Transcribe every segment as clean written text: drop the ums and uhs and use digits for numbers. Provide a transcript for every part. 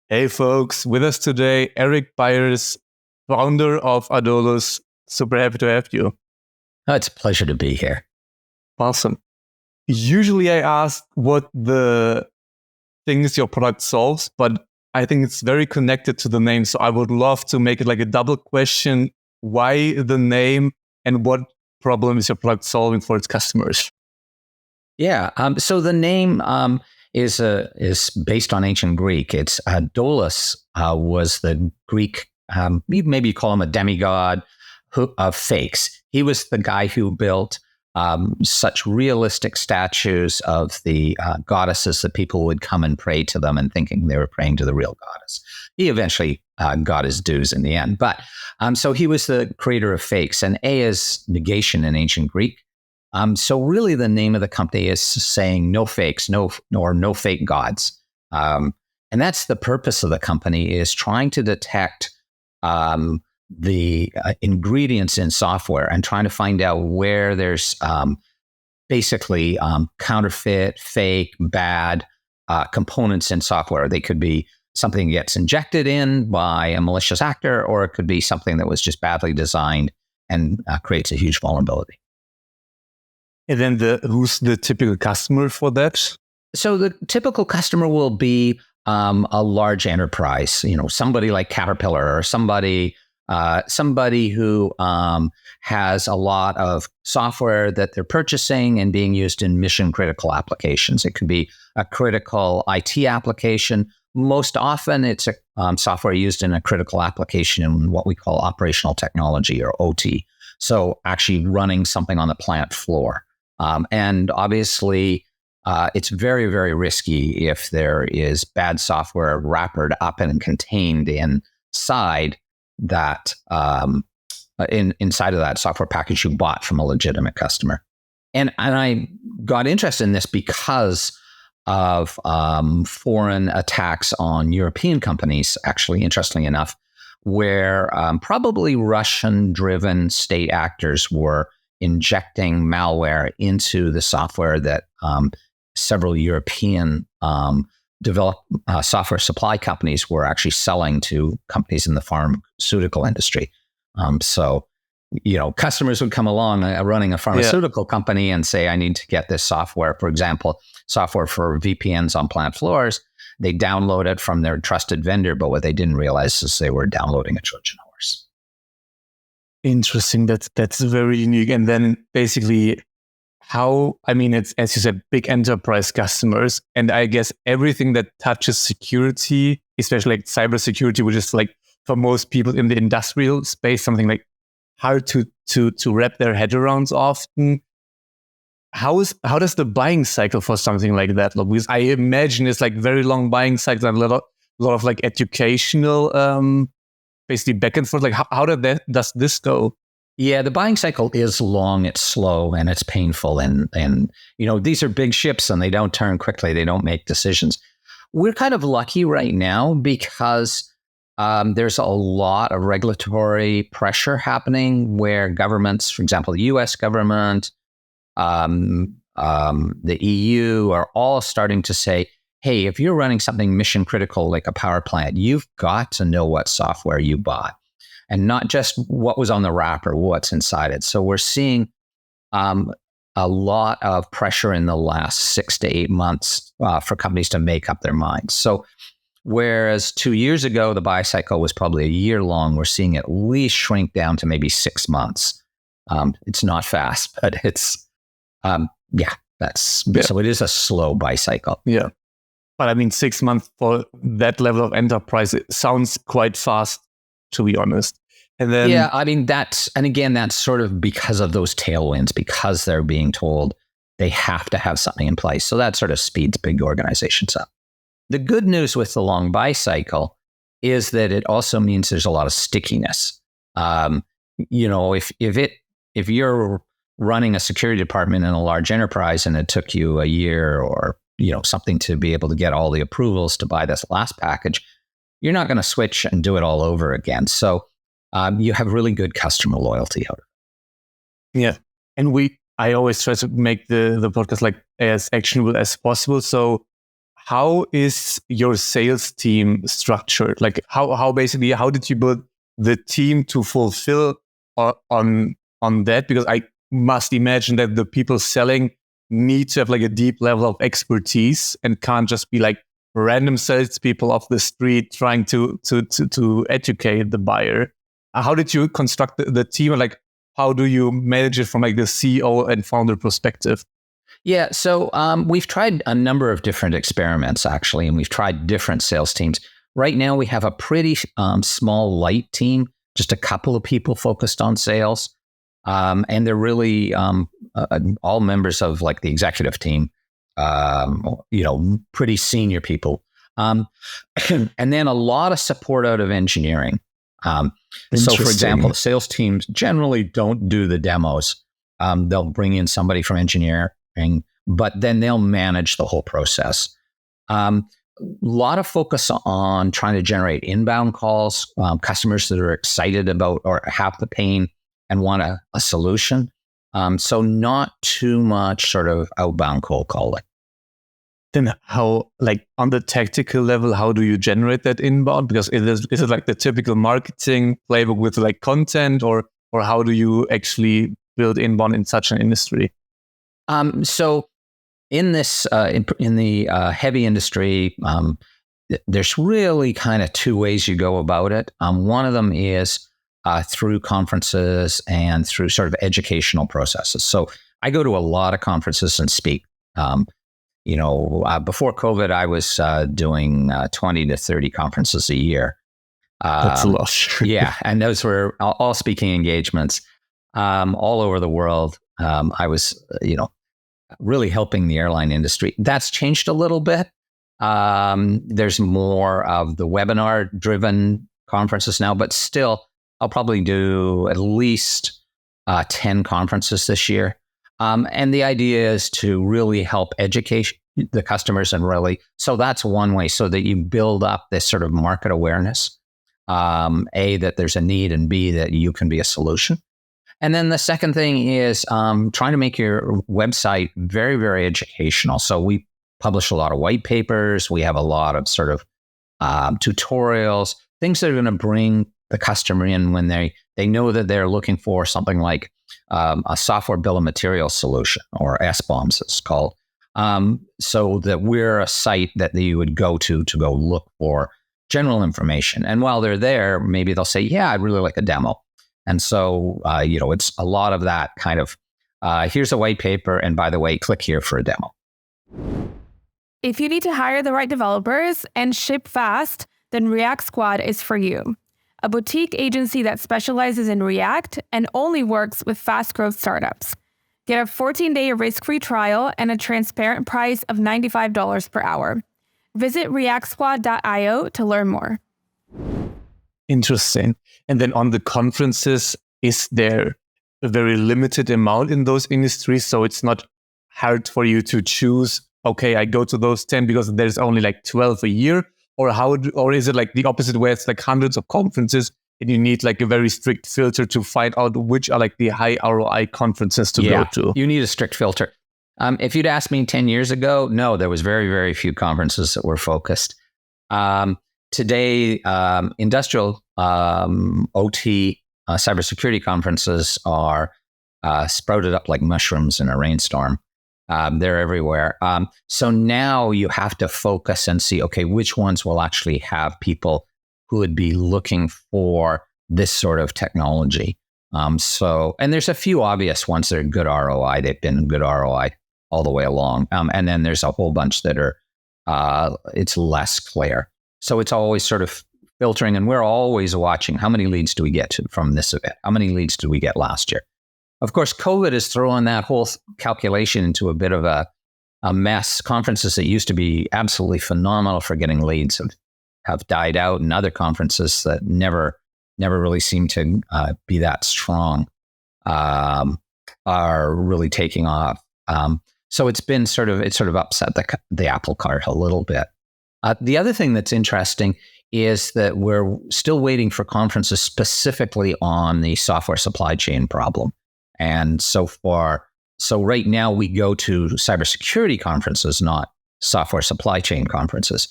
Hey folks, with us today, Eric Byres, founder of aDolus. Super happy to have you. Oh, it's a pleasure to be here. Awesome. Usually I ask what the things your product solves, but I think it's very connected to the name. So I would love to make it like a double question. Why the name and what problem is your product solving for its customers? Yeah. So the name is based on ancient Greek. It's aDolus was the Greek. Maybe you call him a demigod of fakes. He was the guy who built such realistic statues of the goddesses that people would come and pray to them and thinking they were praying to the real goddess. He eventually got his dues in the end. But so he was the creator of fakes, and A is negation in ancient Greek. So really the name of the company is saying no fakes, no fake gods. And that's the purpose of the company, is trying to detect the ingredients in software and trying to find out where there's basically counterfeit, fake, bad components in software. They could be something that gets injected in by a malicious actor, or it could be something that was just badly designed and creates a huge vulnerability. And then who's the typical customer for that? So the typical customer will be a large enterprise, somebody like Caterpillar, or somebody who has a lot of software that they're purchasing and being used in mission critical applications. It could be a critical IT application. Most often it's a software used in a critical application in what we call operational technology, or OT. So actually running something on the plant floor. And obviously, it's very, very risky if there is bad software wrapped up and contained inside that inside of that software package you bought from a legitimate customer. And I got interested in this because of foreign attacks on European companies, actually, interestingly enough, where probably Russian-driven state actors were injecting malware into the software that several European developed software supply companies were actually selling to companies in the pharmaceutical industry. So, customers would come along running a pharmaceutical company and say, I need to get this software, for example, software for VPNs on plant floors. They download it from their trusted vendor, but what they didn't realize is they were downloading a Trojan horse. Interesting. That's very unique. And then basically it's, as you said, big enterprise customers. And I guess everything that touches security, especially like cybersecurity, which is like for most people in the industrial space, something like hard to wrap their head around often. How does the buying cycle for something like that look? Because I imagine it's like very long buying cycles and a lot of like educational basically back and forth. Like how does this go? Yeah, the buying cycle is long, it's slow, and it's painful. And these are big ships and they don't turn quickly. They don't make decisions. We're kind of lucky right now because there's a lot of regulatory pressure happening where governments, for example, the US government, the EU are all starting to say, hey, if you're running something mission critical like a power plant, you've got to know what software you bought and not just what was on the wrapper, what's inside it. So we're seeing a lot of pressure in the last 6 to 8 months for companies to make up their minds. So whereas 2 years ago, the buy cycle was probably a year long, we're seeing it at least shrink down to maybe 6 months. It's not fast, but it's, so it is a slow buy cycle. Yeah. But 6 months for that level of enterprise, it sounds quite fast, to be honest. And then that's sort of because of those tailwinds, because they're being told they have to have something in place. So that sort of speeds big organizations up. The good news with the long buy cycle is that it also means there's a lot of stickiness. If you're running a security department in a large enterprise and it took you a year or something to be able to get all the approvals to buy this last package, you're not going to switch and do it all over again. So you have really good customer loyalty out of it. Yeah. And I always try to make the podcast like as actionable as possible. So how is your sales team structured? Like how basically, how did you build the team to fulfill on that? Because I must imagine that the people selling need to have like a deep level of expertise and can't just be like random salespeople off the street trying to educate the buyer. How did you construct the team? Like, how do you manage it from like the CEO and founder perspective? Yeah, so we've tried a number of different experiments, actually, and we've tried different sales teams. Right now, we have a pretty small, light team, just a couple of people focused on sales. And they're really all members of like the executive team, pretty senior people. And then a lot of support out of engineering. So, for example, the sales teams generally don't do the demos. They'll bring in somebody from engineering, but then they'll manage the whole process. A lot of focus on trying to generate inbound calls, customers that are excited about or have the pain and want a solution. So not too much sort of outbound cold calling. Then how, like on the tactical level, how do you generate that inbound? Because is it like the typical marketing playbook with like content, or how do you actually build inbound in such an industry? So in this, in the heavy industry, there's really kind of two ways you go about it. One of them is through conferences and through sort of educational processes. So I go to a lot of conferences and speak. Before COVID, I was doing 20 to 30 conferences a year. That's a lot. Yeah, and those were all speaking engagements all over the world. I was, really helping the airline industry. That's changed a little bit. There's more of the webinar-driven conferences now, but still, I'll probably do at least 10 conferences this year. And the idea is to really help educate the customers and really, so that's one way, so that you build up this sort of market awareness, A, that there's a need, and B, that you can be a solution. And then the second thing is trying to make your website very, very educational. So we publish a lot of white papers. We have a lot of sort of tutorials, things that are going to bring the customer in when they know that they're looking for something like a software bill of materials solution, or SBOMs it's called, so that we're a site that you would go to go look for general information. And while they're there, maybe they'll say, yeah, I'd really like a demo. And so, it's a lot of that kind of, here's a white paper, and by the way, click here for a demo. If you need to hire the right developers and ship fast, then React Squad is for you. A boutique agency that specializes in React and only works with fast-growth startups. Get a 14-day risk-free trial and a transparent price of $95 per hour. Visit reactsquad.io to learn more. Interesting. And then on the conferences, is there a very limited amount in those industries? So it's not hard for you to choose, okay, I go to those 10 because there's only like 12 a year? Or is it like the opposite, where it's like hundreds of conferences and you need like a very strict filter to find out which are like the high ROI conferences to go to? You need a strict filter. If you'd asked me 10 years ago, no, there was very, very few conferences that were focused. Today, industrial OT cybersecurity conferences are sprouted up like mushrooms in a rainstorm. They're everywhere. So now you have to focus and see, okay, which ones will actually have people who would be looking for this sort of technology. And there's a few obvious ones that are good ROI. They've been good ROI all the way along. And then there's a whole bunch that are, it's less clear. So it's always sort of filtering, and we're always watching, how many leads do we get from this event? How many leads did we get last year? Of course, COVID is throwing that whole calculation into a bit of a mess. Conferences that used to be absolutely phenomenal for getting leads have died out, and other conferences that never really seem to be that strong are really taking off. So it's sort of upset the apple cart a little bit. The other thing that's interesting is that we're still waiting for conferences specifically on the software supply chain problem. And so right now we go to cybersecurity conferences, not software supply chain conferences.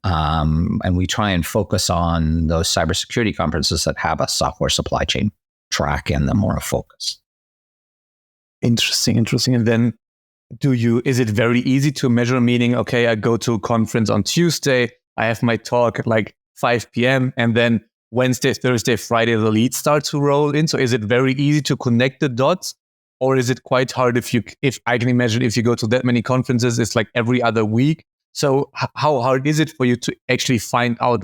And we try and focus on those cybersecurity conferences that have a software supply chain track in them or a focus. Interesting. And then is it very easy to measure, meaning, okay, I go to a conference on Tuesday, I have my talk at like 5 p.m. and then Wednesday, Thursday, Friday, the leads start to roll in. So is it very easy to connect the dots, or is it quite hard if I can imagine if you go to that many conferences, it's like every other week. So how hard is it for you to actually find out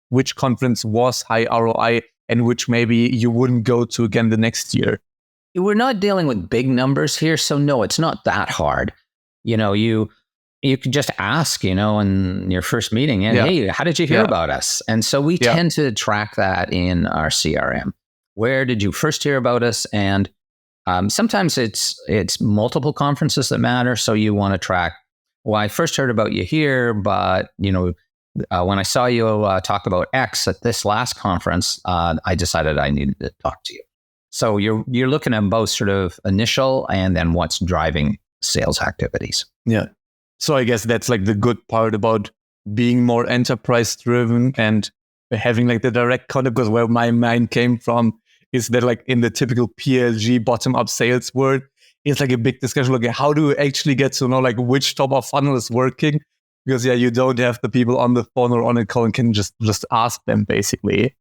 which conference was high ROI and which maybe you wouldn't go to again the next year? We're not dealing with big numbers here, so no, it's not that hard. You could just ask, in your first meeting, hey, how did you hear about us? And so we tend to track that in our CRM. Where did you first hear about us? And sometimes it's multiple conferences that matter. So you want to track, well, I first heard about you here, but when I saw you talk about X at this last conference, I decided I needed to talk to you. So you're looking at both sort of initial and then what's driving sales activities. Yeah. So I guess that's like the good part about being more enterprise driven and having like the direct contact, because where my mind came from is that like in the typical PLG bottom up sales world, it's like a big discussion. Like, how do you actually get to know like which top of funnel is working? Because you don't have the people on the phone or on a call and can just ask them basically.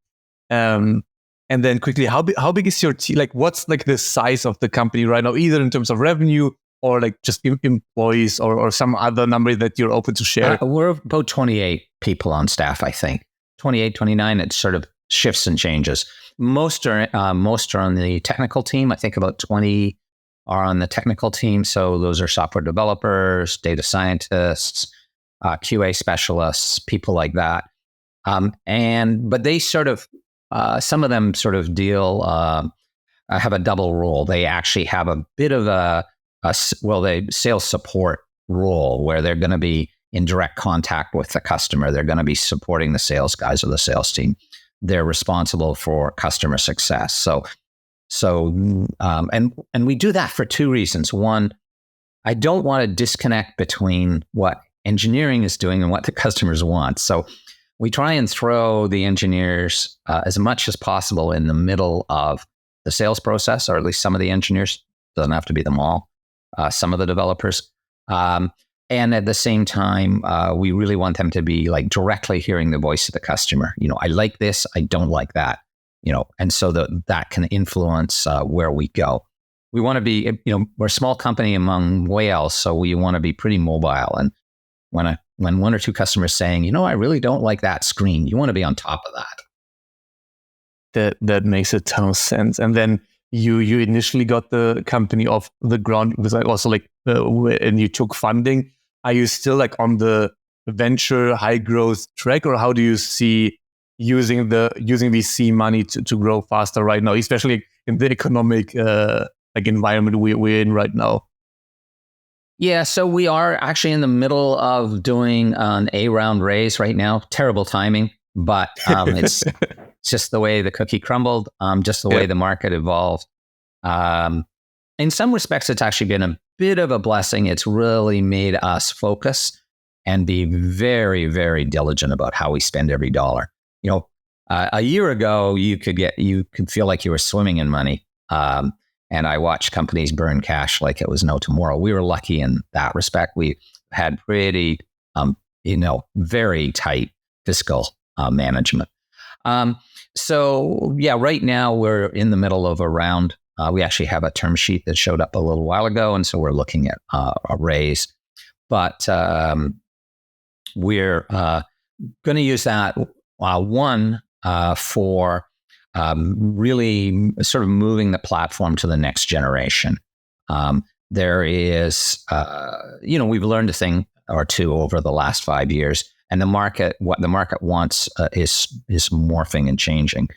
And then quickly, how big is your team? Like, what's like the size of the company right now, either in terms of revenue or like just employees or some other number that you're open to share? We're about 28 people on staff, I think. 28, 29, it sort of shifts and changes. Most are on the technical team. I think about 20 are on the technical team. So those are software developers, data scientists, QA specialists, people like that. But they sort of, some of them sort of have a double role. They actually have a bit of they sales support role where they're going to be in direct contact with the customer. They're going to be supporting the sales guys or the sales team. They're responsible for customer success. And we do that for two reasons. One, I don't want to disconnect between what engineering is doing and what the customers want. So we try and throw the engineers as much as possible in the middle of the sales process, or at least some of the engineers. Doesn't have to be them all. Some of the developers. And at the same time, we really want them to be like directly hearing the voice of the customer. I like this, I don't like that. And so that can influence where we go. We want to be, we're a small company among whales, so we want to be pretty mobile. And when one or two customers saying, I really don't like that screen, you want to be on top of that. That makes a ton of sense. And then you initially got the company off the ground. It was like also like, and you took funding. Are you still like on the venture high growth track, or how do you see using VC money to grow faster right now, especially in the economic environment we're in right now? Yeah, so we are actually in the middle of doing an A round raise right now. Terrible timing, but it's just the way the cookie crumbled, just the way the market evolved. In some respects, it's actually been a bit of a blessing. It's really made us focus and be very, very diligent about how we spend every dollar. A year ago, you could feel like you were swimming in money. And I watched companies burn cash like it was no tomorrow. We were lucky in that respect. We had pretty, very tight fiscal management. So right now we're in the middle of a round. We actually have a term sheet that showed up a little while ago, and so we're looking at a raise. But we're going to use that for really sort of moving the platform to the next generation. There is, we've learned a thing or two over the last 5 years, and what the market wants is morphing and changing.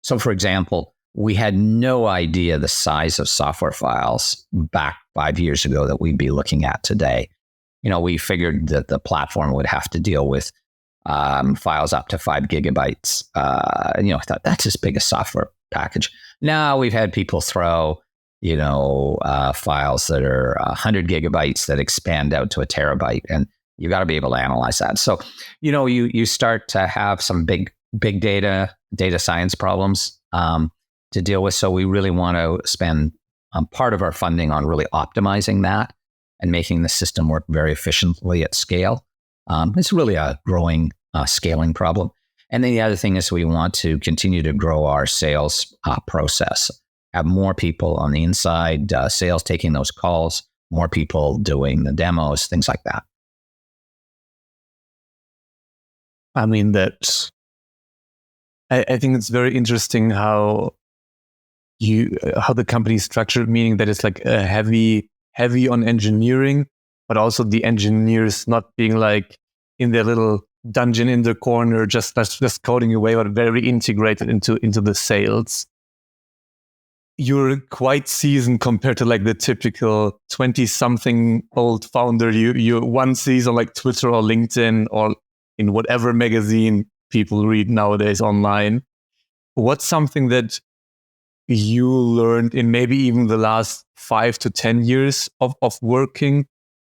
So, for example, we had no idea the size of software files back 5 years ago that we'd be looking at today. We figured that the platform would have to deal with files up to 5 gigabytes. I thought that's as big a software package. Now we've had people throw, files that are 100 gigabytes that expand out to a terabyte. And You got to be able to analyze that. So, you start to have some big data science problems to deal with. So we really want to spend part of our funding on really optimizing that and making the system work very efficiently at scale. It's really a growing scaling problem. And then the other thing is we want to continue to grow our sales process, have more people on the inside, sales taking those calls, more people doing the demos, things like that. I mean, I think it's very interesting how the company is structured, meaning that it's like a heavy on engineering, but also the engineers not being like in their little dungeon in the corner, just coding away, but very integrated into the sales. You're quite seasoned compared to like the typical 20-something-old founder you one sees on like Twitter or LinkedIn or in whatever magazine people read nowadays online. What's something that you learned in maybe even the last 5 to 10 years of working,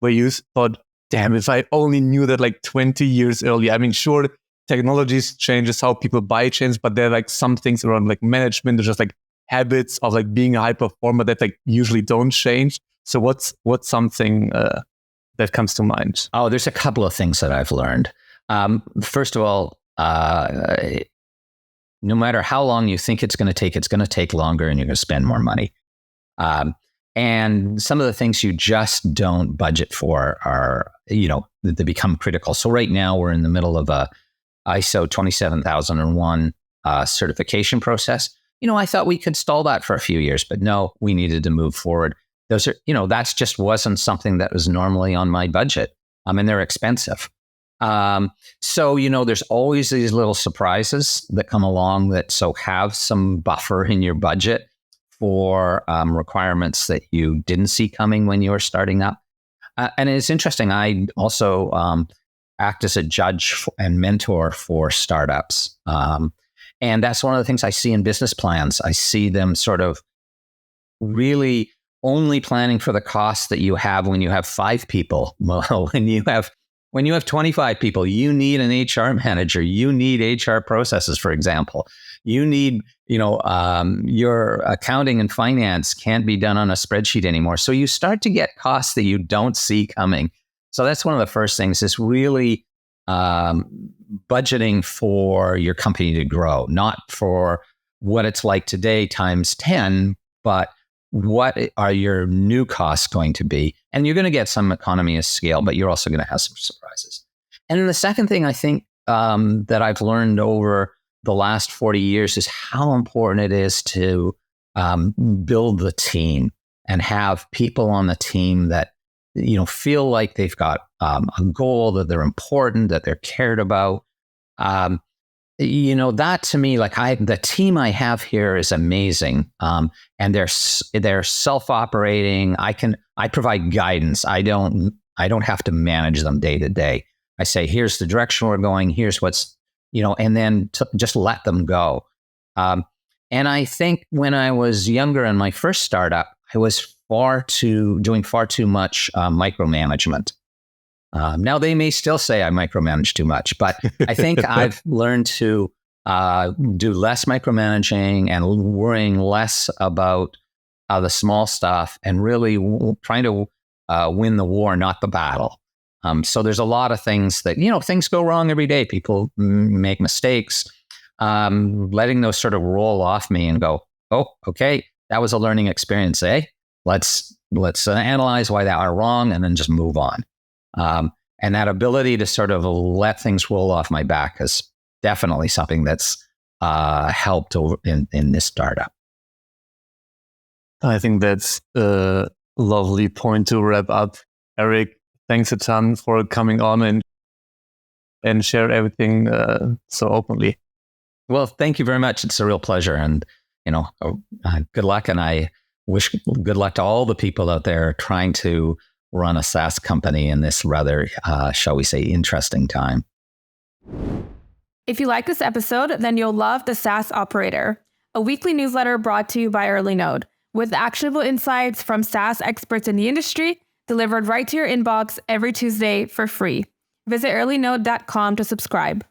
where you thought, damn, if I only knew that like 20 years earlier? I mean, sure, technologies changes how people buy chains, but there are like some things around like management, there's just like habits of like being a high performer that like usually don't change. So what's something that comes to mind? Oh, there's a couple of things that I've learned. First of all, no matter how long you think it's going to take longer, and you're going to spend more money. And some of the things you just don't budget for are, they become critical. So right now we're in the middle of a ISO 27001 certification process. I thought we could stall that for a few years, but no, we needed to move forward. Those are, that's just wasn't something that was normally on my budget. And they're expensive. So, there's always these little surprises that come along that have some buffer in your budget for requirements that you didn't see coming when you were starting up. And it's interesting. I also act as a judge and mentor for startups. And that's one of the things I see in business plans. I see them sort of really only planning for the costs that you have when you have 5 people. Well, when you have 25 people, you need an HR manager. You need HR processes, for example. You need, your accounting and finance can't be done on a spreadsheet anymore. So you start to get costs that you don't see coming. So that's one of the first things, is really budgeting for your company to grow, not for what it's like today times 10, but what are your new costs going to be? And you're going to get some economy of scale, but you're also going to have some surprises. And then the second thing I think that I've learned over the last 40 years is how important it is to build the team and have people on the team that, feel like they've got a goal, that they're important, that they're cared about. That to me, the team I have here is amazing. And they're self-operating. I provide guidance. I don't have to manage them day to day. I say, here's the direction we're going. Here's what's, and then just let them go. And I think when I was younger in my first startup, I was doing far too much micromanagement. Now they may still say I micromanage too much, but I think I've learned to do less micromanaging and worrying less about the small stuff, and really trying to win the war, not the battle. So there's a lot of things that, things go wrong every day. People make mistakes. Letting those sort of roll off me and go, oh, okay, that was a learning experience, eh? Let's analyze why that are wrong and then just move on. And that ability to sort of let things roll off my back is definitely something that's helped in this startup. I think that's a lovely point to wrap up. Eric, thanks a ton for coming on and share everything so openly. Well, thank you very much. It's a real pleasure, and good luck. And I wish good luck to all the people out there trying to run a SaaS company in this rather, shall we say, interesting time. If you like this episode, then you'll love the SaaS Operator, a weekly newsletter brought to you by EarlyNode, with actionable insights from SaaS experts in the industry, delivered right to your inbox every Tuesday for free. Visit earlynote.com to subscribe.